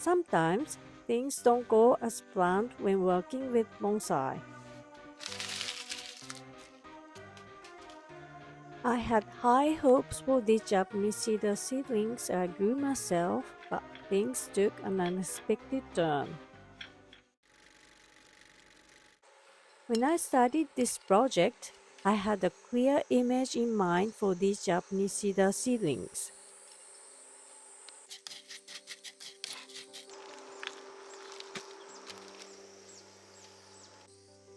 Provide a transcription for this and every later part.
Sometimes things don't go as planned when working with bonsai. I had high hopes for these Japanese cedar seedlings I grew myself, but things took an unexpected turn. When I started this project, I had a clear image in mind for these Japanese cedar seedlings.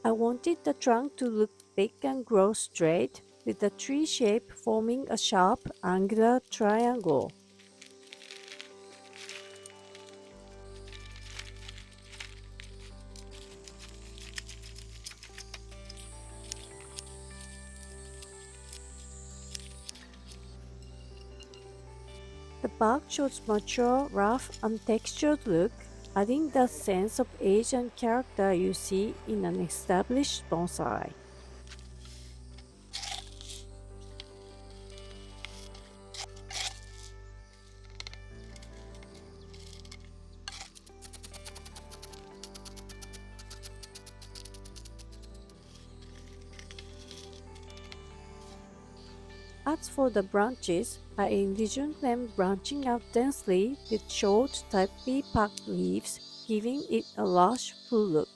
I wanted the trunk to look thick and grow straight, with the tree shape forming a sharp, angular triangle. The bark shows mature, rough, untextured look, adding the sense of age and character you see in an established bonsai. As for the branches, I envisioned them branching out densely with short, tightly packed leaves, giving it a lush, full look.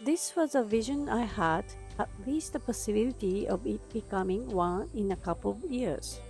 This was a vision I had, at least the possibility of it becoming one in a couple of years.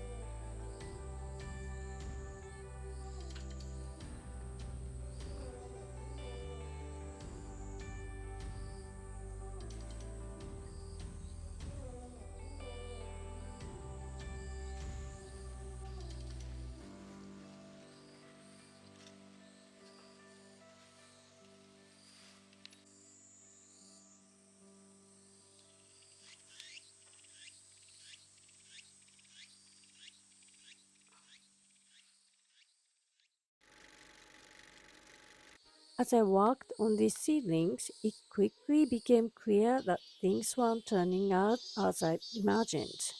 As I worked on these seedlings, it quickly became clear that things weren't turning out as I imagined.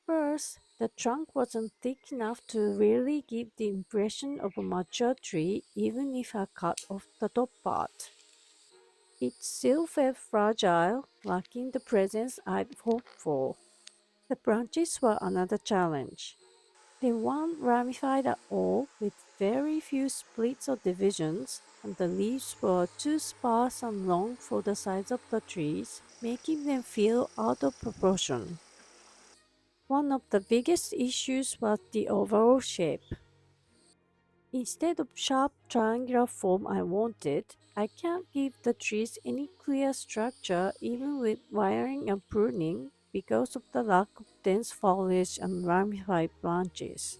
First, the trunk wasn't thick enough to really give the impression of a mature tree even if I cut off the top part. It still felt fragile, lacking the presence I'd hoped for. The branches were another challenge. They weren't ramified at all, with very few splits or divisions, and the leaves were too sparse and long for the size of the trees, making them feel out of proportion. One of the biggest issues was the overall shape. Instead of sharp triangular form I wanted, I can't give the trees any clear structure even with wiring and pruning because of the lack of dense foliage and ramified branches.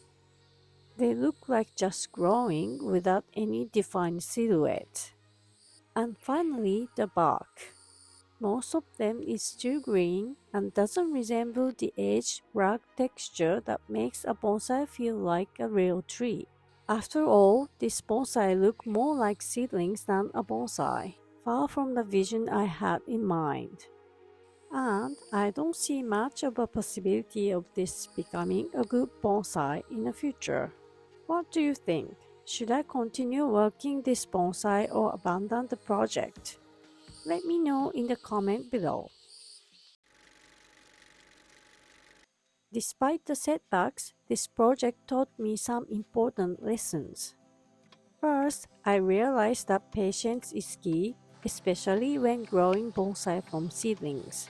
They look like just growing without any defined silhouette. And finally, the bark. Most of them is still green and doesn't resemble the aged rock texture that makes a bonsai feel like a real tree. After all, this bonsai look more like seedlings than a bonsai, far from the vision I had in mind. And I don't see much of a possibility of this becoming a good bonsai in the future. What do you think? Should I continue working this bonsai or abandon the project? Let me know in the comment below. Despite the setbacks, this project taught me some important lessons. First, I realized that patience is key, especially when growing bonsai from seedlings.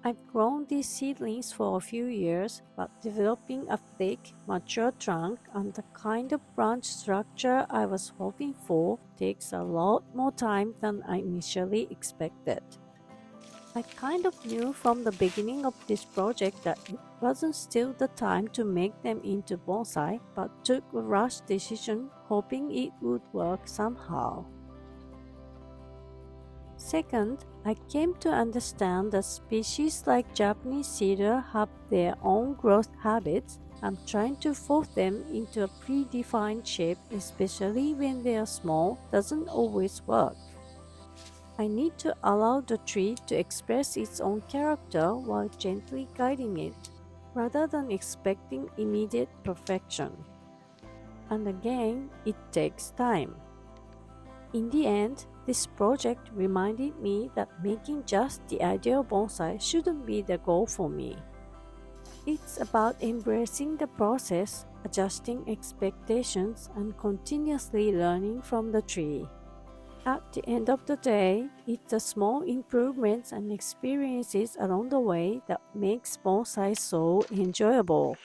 I've grown these seedlings for a few years, but developing a thick, mature trunk and the kind of branch structure I was hoping for takes a lot more time than I initially expected. I kind of knew from the beginning of this project that it wasn't still the time to make them into bonsai, but took a rush decision hoping it would work somehow. Second, I came to understand that species like Japanese cedar have their own growth habits, and trying to force them into a predefined shape, especially when they are small, doesn't always work. I need to allow the tree to express its own character while gently guiding it, rather than expecting immediate perfection. And again, it takes time. In the end, this project reminded me that making just the ideal bonsai shouldn't be the goal for me. It's about embracing the process, adjusting expectations, and continuously learning from the tree. At the end of the day, it's the small improvements and experiences along the way that makes bonsai so enjoyable.